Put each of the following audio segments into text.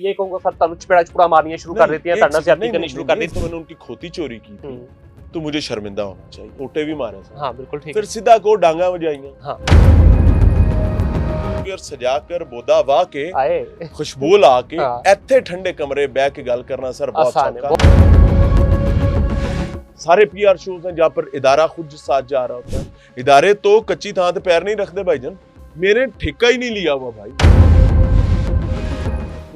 ये कहूंगा सर तनु चपेड़ा चुपड़ा मारनी शुरू कर देती है, तड़ना ज्यादती करनी शुरू कर देती है। तो मैंने उनकी खोती चोरी की थी तो मुझे शर्मिंदा होना चाहिए, ओटे भी मारे। हाँ बिल्कुल ठीक। फिर सीधा को डांगा बजाइयां, हाँ सजा कर बोदा वाह के आए खुशबू ला के हाँ। इत्थे ठंडे कमरे बैठ के गल करना सर बहुत आसान है। सारे पीआर शोज हैं जहां पर इदारा खुद साथ जा रहा होता है। इदारे तो कच्ची थां पे पैर नहीं रखते भाईजान, मेरे ठेका ही नहीं लिया हुआ भाई।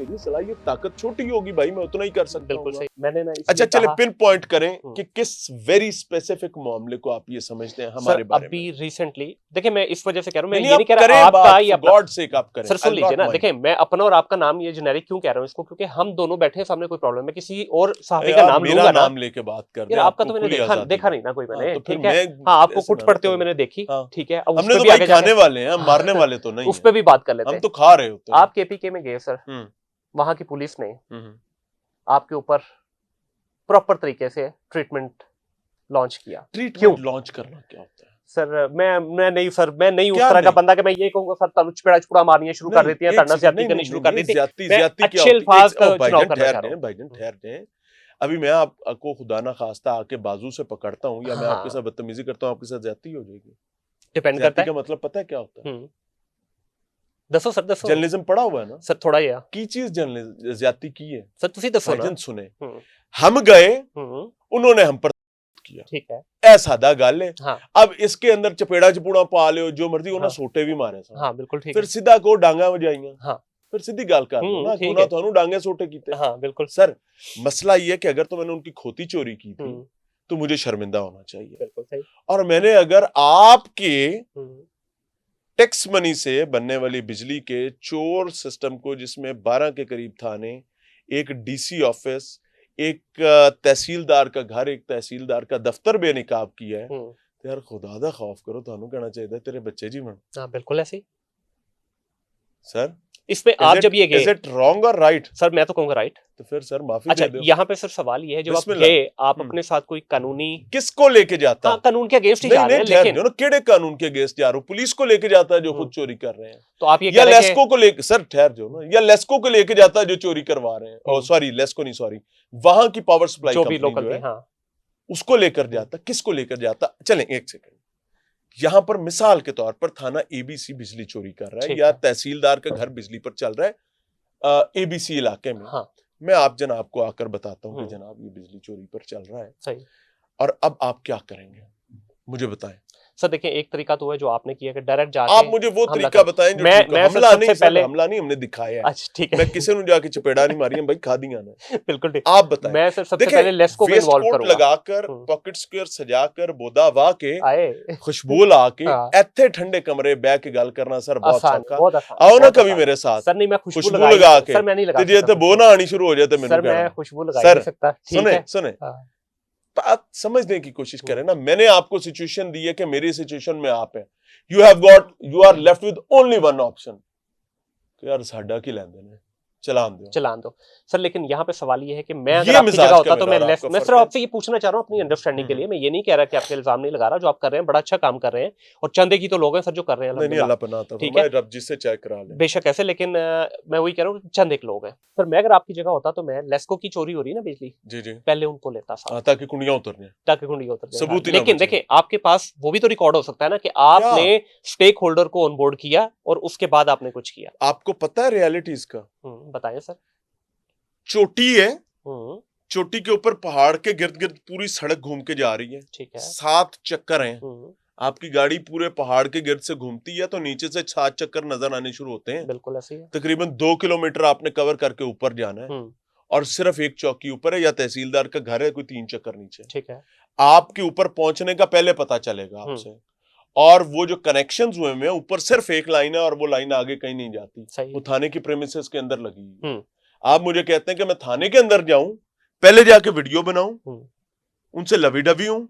मेरी सलाहियत ताकत छोटी होगी भाई, मैं उतना ही कर सकता हूं। बिल्कुल सही। मैंने ना अच्छा चले पिन पॉइंट करें कि किस वेरी स्पेसिफिक मामले को आप ये समझते हैं हमारे बारे में। अभी रिसेंटली देखिए, मैं इस वजह से कह रहा हूं, मैं नहीं, ये नहीं कह रहा आपका या गॉड से आप करें। सर सुन लीजिए ना, देखिए मैं अपना और आपका नाम ये जेनेरिक क्यों कह रहा हूं इसको, क्योंकि हम दोनों बैठे हैं सामने, कोई प्रॉब्लम है किसी और सहाफी का नाम लूंगा ना, नाम लेके बात कर रहे हैं। आपका तो मैंने देखा नहीं ना कोई, मैंने ठीक है। हाँ आपको कुट पड़ते हुए मैंने देखी, ठीक है। अब हमने तो भाई खाने वाले हैं, हम मारने वाले तो नहीं, उस पे भी बात कर लेते हैं। हम तो खा रहे होते हैं। आप केपीके में गए सर, वहां की पुलिस ने आपके ऊपर प्रॉपर तरीके से ट्रीटमेंट लॉन्च किया। ट्रीटमेंट लॉन्च करना क्या होता है सर? मैं नहीं सर, मैं नहीं उस तरह का बंदा कि मैं ये कहूंगा सर तनु चपेड़ा चुपड़ा मारनी शुरू कर देती है, तड़ना ज्यादती करनी शुरू कर देती है। अच्छे अल्फाज का चुनाव करना चाह रहा हूं। भाईजान ठहर जाएं, अभी मैं आपको खुदा ना खास्ता आके बाजू से पकड़ता हूं या मैं आपके साथ बदतमीजी करता हूं, आपके साथ ज्यादती हो जाएगी। डिपेंड करता है। का मतलब पता है क्या होता है? दसो सर, दसो। जर्नलिज्म पढ़ा हुआ है ना सर? थोड़ा या की चीज जर्नलिज्म ज्यादती की है सर, तुसी दसो ना। सुने, हम गए उन्होंने हम पर किया, ठीक है, ऐ सादा गल है। हाँ। अब इसके अंदर चपेड़ा चपूड़ा पा लियो जो मर्जी, उन्होंने सोटे भी मारे सा। हाँ बिल्कुल ठीक। फिर सीधा को डांगा बजाइयां। हाँ फिर सीधी गल कर लो ना, कोना थानू डांगे सोटे कीते। हाँ बिल्कुल सर, मसला ये है कि अगर तो मैंने उनकी खोती चोरी की थी तो मुझे शर्मिंदा होना चाहिए। बिल्कुल सही। और मैंने अगर आपके टैक्स मनी से बनने वाली बिजली के चोर सिस्टम को, जिसमें 12 के करीब थाने, एक डीसी ऑफिस, एक तहसीलदार का घर, एक तहसीलदार का दफ्तर बेनिकाब किया है, तो यार खुदा दा खौफ करो, थानू कहना चाहिए तेरे बच्चे जीवन। हाँ बिल्कुल ऐसे सर। इसमें आप जब ये गए, इज इट रॉन्ग और राइट? सर मैं तो कहूंगा राइट। तो फिर सर माफी अच्छा, दे दो। यहाँ पे सर सवाल ये है, जब आप गए आप अपने साथ कोई कानूनी, किसको लेके जाता? हाँ, कानून के अगेंस्ट ही जा रहे हैं, लेकिन जो ना केड़े कानून के अगेंस्ट जा रहे हो? पुलिस को लेके जाता है जो खुद चोरी कर रहे हैं, तो आप ये या लेस्को को लेके, सर ठहर जो ना, या लेस्को को लेके जाता है जो चोरी करवा रहे हैं, सॉरी लेस्को नहीं, सॉरी वहां की पावर सप्लाई जो भी लोकल है, उसको लेकर जाता, किसको लेकर जाता? चलें एक सेकंड, यहाँ पर मिसाल के तौर पर थाना एबीसी बिजली चोरी कर रहा है, या तहसीलदार का घर बिजली पर चल रहा है एबीसी इलाके में। हाँ। मैं आप जनाब को आकर बताता हूँ कि जनाब ये बिजली चोरी पर चल रहा है, सही, और अब आप क्या करेंगे मुझे बताएं। सर देखिए, एक तरीका तो है जो आपने किया कि डायरेक्ट जाके आप मुझे वो तरीका बताएं जो मैं हमला नहीं, पहले हमला नहीं हमने दिखाया है। अच्छा ठीक है, मैं किसी ने जाके चपेड़ा नहीं मारी है भाई, खा दिया ना। बिल्कुल ठीक। आप बताएं। मैं सर सबसे पहले लेस्को को इन्वॉल्व करूंगा, लगाकर पॉकेट स्क्वायर सजाकर बोदा वाह के खुशबू ला के इत्थे ठंडे कमरे बैठ के गल करना सर बहुत सौखा। आओ ना कभी मेरे साथ। सर नहीं, मैं खुशबू लगा के, सर मैं नहीं लगा, तुझे तो बो ना आनी शुरू हो जाए, तो मैं खुशबू लगा नहीं सकता। सुने बात समझने की कोशिश करें ना। मैंने आपको सिचुएशन दी है कि मेरी सिचुएशन में आप है, you are left with only one option, तो यार साडा की लेंदे ने, चलान दो सर। लेकिन यहाँ पे सवाल ये है कि मैं अगर आपकी जगह होता तो मैं सर आपसे ये पूछना चाह रहा हूँ अपनी अंडरस्टैंडिंग के लिए। मैं ये नहीं कह रहा कि आपके इल्जाम नहीं लगा रहा, जो आप कर रहे हैं बड़ा अच्छा काम कर रहे हैं, और चंदे की तो लोग हैं सर जो कर रहे हैं, ठीक है, रब जिससे चेक करा ले बेशक ऐसे, लेकिन मैं वही कह रहा हूँ चंद एक लोग हैं सर। मैं अगर आपकी जगह होता तो मैं लेस्को की चोरी हो रही है ना बिजली, जी पहले उनको लेता साथ, ताकि कुंडियां उतर सबूत। लेकिन देखिए आपके पास वो भी तो रिकॉर्ड हो सकता है ना कि आपने स्टेक होल्डर को ऑन बोर्ड किया और उसके बाद आपने कुछ किया। आपको पता है रियलिटी इसका? बताएं सर। चोटी है, चोटी के ऊपर पहाड़ के गिर्द गिर्द पूरी सड़क घूम के जा रही है, ठीक है, 7 चक्कर हैं, आपकी गाड़ी पूरे पहाड़ के गिर्द से घूमती है तो नीचे से 7 चक्कर नजर आने शुरू होते हैं। बिल्कुल ऐसे ही। तकरीबन 2 किलोमीटर आपने कवर करके ऊपर जाना है, और सिर्फ एक चौकी ऊपर है या तहसीलदार का घर है, कोई 3 चक्कर नीचे, ठीक है। आपके ऊपर पहुंचने का पहले पता चलेगा आपसे, और वो जो कनेक्शंस हुए हैं ऊपर सिर्फ एक लाइन है, और वो लाइन आगे कहीं नहीं जाती, वो थाने की प्रेमिसेस के अंदर लगी। आप मुझे कहते हैं कि मैं थाने के अंदर जाऊं, पहले जाके वीडियो बनाऊं, उनसे लवी डवी हूं,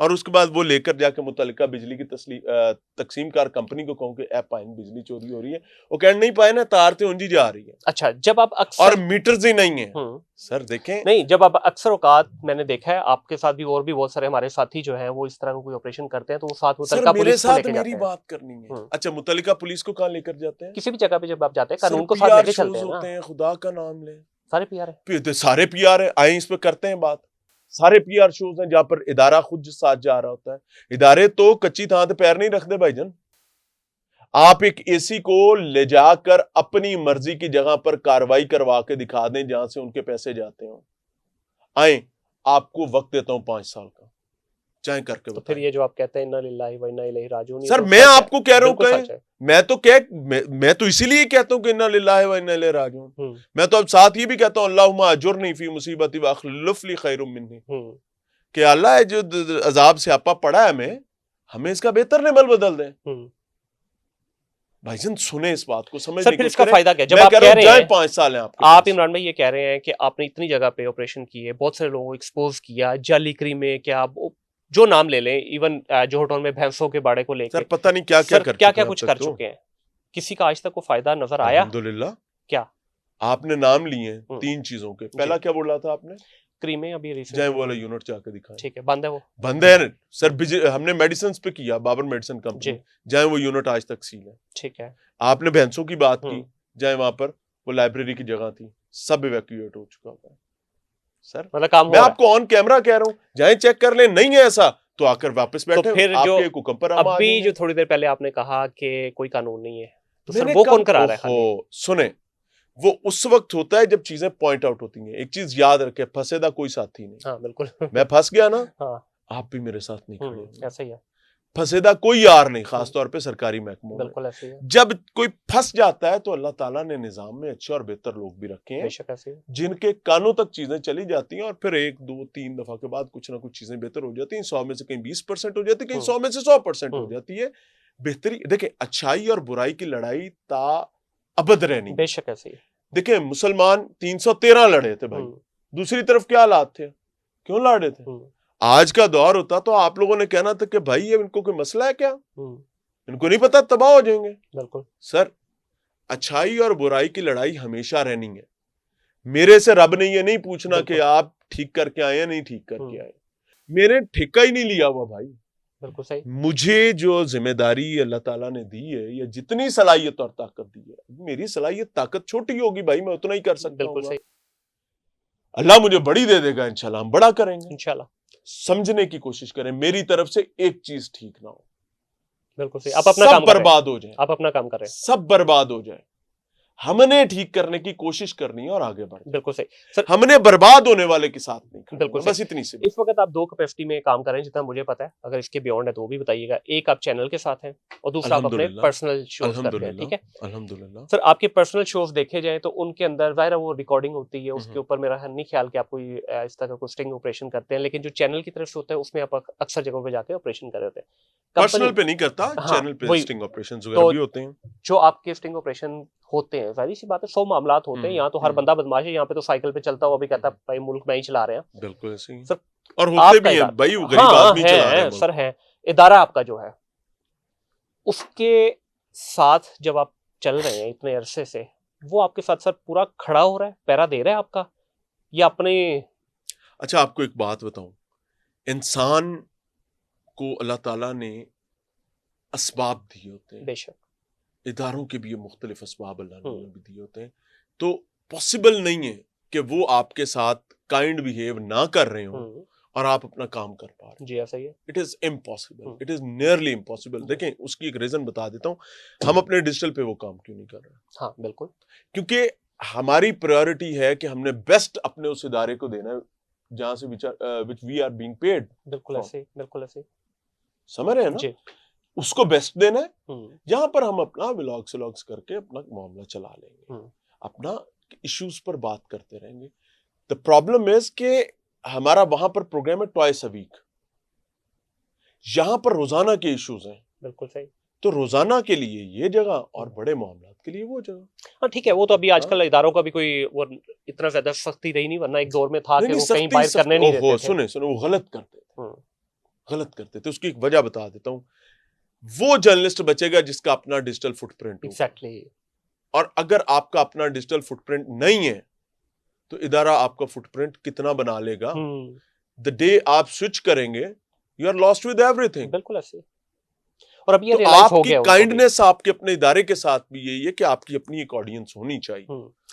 और उसके बाद वो लेकर जाके मुतल्लिका बिजली की तकसीमकार कंपनी को कहूं कि ऐप पाइन बिजली चोरी हो रही है, वो कह नहीं पाए ना, तार ते उंजी जा रही है। अच्छा, जब आप अक्सर और मीटर्स ही नहीं है सर, देखें नहीं, जब आप अक्सर औकात मैंने देखा है आपके साथ भी और भी बहुत सारे हमारे साथी जो हैं वो इस तरह का कोई ऑपरेशन करते हैं तो वो साथ मुतल्लिका पुलिस को लेकर जाते हैं। मेरी बात करनी है। अच्छा, मुतल्लिका पुलिस को कहाँ लेकर जाते हैं? किसी भी जगह पे जब आप जाते हैं कानून को साथ लेके चलते हैं ना। खुदा का नाम ले, सारे पीआर है, सारे पीआर है, आए इस पे करते हैं बात। सारे पीआर शोज हैं जहां पर इदारा खुद साथ जा रहा होता है। इदारे तो कच्ची थां पे पैर नहीं रखते भाईजान। आप एक एसी को ले जाकर अपनी मर्जी की जगह पर कार्रवाई करवा के दिखा दें जहां से उनके पैसे जाते हो। आए, आपको वक्त देता हूं 5 साल का, चाहे करके तो फिर ये जो आप कहते हैं इन्ना लिल्लाहि व इन्ना इलैहि राजिऊन, सर मैं आपको कह रहा हूं, मैं तो इसीलिए कहता हूं कि इन्ना लिल्लाहि व इन्ना इलैहि राजिऊन। मैं तो अब साथ ये भी कहता हूं अल्लाहुम्मा अजुरनी फी मुसीबती व अखलिफ ली खैरुम मिन्नी, कि अल्लाह जो अजाब से आपा पड़ा है हमें इसका बेहतर नेमल बदल दे। भाईजान सुने इस बात को, समझ सर फिर इसका फायदा क्या? जब आप कह रहे हैं 5 साल हैं आप इमरान भाई ये कह रहे हैं कि आपने इतनी जगह पे ऑपरेशन किए, बहुत सारे लोगों को एक्सपोज किया, जालीकरी में क्या जो नाम ले लें, इवन जोहटोन में भैंसों के बाड़े को लेकर पता नहीं क्या क्या कुछ कर चुके हैं, किसी का आज तक कोई फायदा नजर आया? अल्हम्दुलिल्लाह। क्या आपने नाम लिए 3 चीजों के, पहला क्या बोला था आपने? क्रीमें अभी रिसेंट जाए वाला यूनिट जाके दिखाएं। ठीक है, बंद है वो, बंद है सर। हमने मेडिसिन पे किया, बाबर मेडिसिन कंपनी, जाए वो यूनिट आज तक सील है। ठीक है, आपने भैंसों की बात की, जाए वहां पर वो लाइब्रेरी की जगह थी, सब इवैक्यूएट हो चुका है सर। मतलब काम मैं आपको ऑन कैमरा कह रहा हूँ, जाए चेक कर ले, नहीं है ऐसा तो आकर वापस बैठे। तो फिर जो हुक्म पर अभी जो थोड़ी देर पहले आपने कहा कि कोई कानून नहीं है, तो सर वो कौन करा रहा है? सुने, वो उस वक्त होता है जब चीजें पॉइंट आउट होती हैं। एक चीज याद रखे, फंसेदा कोई साथी नहीं। हाँ बिल्कुल। मैं फंस गया ना, हाँ, आप भी मेरे साथ नहीं खड़े, ऐसा ही है। फंसेदा कोई यार नहीं, खासतौर पे सरकारी महकमों में। बिल्कुल ऐसे ही है। जब कोई फंस जाता है तो अल्लाह ताला ने निजाम में अच्छे और बेहतर लोग भी रखे हैं, बेशक ऐसे ही, जिनके कानों तक चीजें चली जाती हैं और फिर 1 2 3 दफा के बाद कुछ ना कुछ चीजें बेहतर हो जाती हैं। 100 में से कहीं 20% हो जाती है, कहीं 100 में से 100% हो जाती है बेहतरी। देखिए, अच्छाई और बुराई की लड़ाई ता अबद रहनी। बेशक ऐसे ही। देखिए, मुसलमान 313 लड़े थे भाई, दूसरी तरफ क्या हालात थे, क्यों लड़े थे? आज का दौर होता तो आप लोगों ने कहना था कि भाई ये इनको कोई मसला है क्या, इनको नहीं पता, तबाह हो जाएंगे। बिल्कुल सर, अच्छाई और बुराई की लड़ाई हमेशा रहनी है। मेरे से रब ने ये नहीं पूछना कि आप ठीक करके आए या नहीं ठीक करके आए। मेरे ठेका ही नहीं लिया हुआ भाई। बिल्कुल सही। मुझे जो जिम्मेदारी अल्लाह ताला ने दी है, या जितनी सलाहियत और ताकत दी है, मेरी सलाहियत ताकत छोटी होगी भाई, मैं उतना ही कर सकता हूँ। बिल्कुल सही। अल्लाह मुझे बड़ी दे देगा इंशाल्लाह, हम बड़ा करेंगे इंशाल्लाह। समझने की कोशिश करें, मेरी तरफ से एक चीज ठीक ना हो। बिल्कुल सही। आप अपना काम बर्बाद हो जाए, आप अपना काम कर रहे हैं, सब बर्बाद हो जाए। हमने ठीक करने की कोशिश करनी है और आगे बढ़ना। बिल्कुल सही सर। हमने बर्बाद होने वाले के साथ नहीं करना। बिल्कुल बस इतनी सी। इस वक्त आप 2 कैपेसिटी में काम कर रहे हैं जितना मुझे पता है, अगर इसके बियॉन्ड है तो वो भी बताइएगा। एक आप चैनल के साथ हैं और दूसरा आप अपने पर्सनल शोज करते हैं, ठीक है? अल्हम्दुलिल्लाह। सर, आपके पर्सनल शोज देखे जाए तो उनके अंदर ज़ाहिर है वो रिकॉर्डिंग होती है, उसके ऊपर मेरा नहीं ख्याल कि आप कोई इस तरह का स्टिंग ऑपरेशन करते हैं, लेकिन जो चैनल की तरफ से होता है उसमें आप अक्सर जगहों पे जाके ऑपरेशन कर रहे होते हैं। पर्सनल पे नहीं करता, चैनल पे स्टिंग ऑपरेशंस वगैरह भी होते हैं। जो आपके स्टिंग ऑपरेशन होते हैं, जाहिर सी बात है 100 मामलात होते हैं। यहाँ तो हर बंदा बदमाश है, यहाँ पे तो साइकिल पे चलता हुआ भी कहता है भाई मुल्क में ही चला रहे हैं। बिल्कुल ऐसे ही सर, और होते भी हैं भाई, वो गरीब आदमी चला रहे हैं सर। है इदारा आपका जो है, उसके साथ जब आप चल रहे हैं इतने अरसे से, वो आपके साथ सर पूरा खड़ा हो रहा है, पैरा दे रहा है आपका, या अपने? अच्छा, आपको एक बात बताऊं, इंसान को अल्लाह ताला ने असबाब दिए होते हैं, बेशक इदारों के भी ये मुख्तलिफ असबाब अल्लाह ने भी दिए होते हैं, तो पॉसिबल नहीं है कि वो आपके साथ काइंड बिहेव ना कर रहे हो और आप अपना काम कर पा रहे हैं। जी ऐसा ही है। It is impossible, it is nearly impossible. देखें, उसकी एक रीजन बता देता हूँ, हम अपने डिजिटल पे वो काम क्यों नहीं कर रहे? हाँ बिल्कुल, क्योंकि हमारी प्रायोरिटी है कि हमने बेस्ट अपने उस इदारे को देना है जहां से which we are being paid. बिल्कुल ऐसे, बिल्कुल ऐसे, समझ रहे हैं ना? उसको बेस्ट देना है, जहां पर हम अपना व्लॉग्स करके अपना मामला चला लेंगे, अपना इश्यूज पर बात करते रहेंगे। द प्रॉब्लम इज कि हमारा वहां पर प्रोग्राम है ट्वाइस अ वीक, यहां पर रोजाना के इश्यूज हैं। बिल्कुल सही। तो रोजाना के लिए ये जगह और बड़े मामलात के लिए वो जगह। हाँ ठीक है, वो तो अभी आजकल इदारों का भी कोई वो इतना ज्यादा सख्ती रही नहीं, वरना एक दौर में था कि वो कहीं बाहर करने नहीं देते थे। सुने वो गलत करते थे, गलत करते थे। उसकी एक वजह बता देता हूं, वो जर्नलिस्ट बचेगा जिसका अपना डिजिटल फुटप्रिंट हो। एग्जैक्टली। और अगर आपका अपना डिजिटल फुटप्रिंट नहीं है तो इदारा आपका फुटप्रिंट कितना बना लेगा। द डे आप स्विच करेंगे, you are lost with everything. बिल्कुल ऐसे। और अब ये तो रियलाइज हो आपकी गया उनको भी। काइंडनेस आपके अपने इदारे के साथ भी यही है कि आपकी अपनी एक ऑडियंस होनी चाहिए।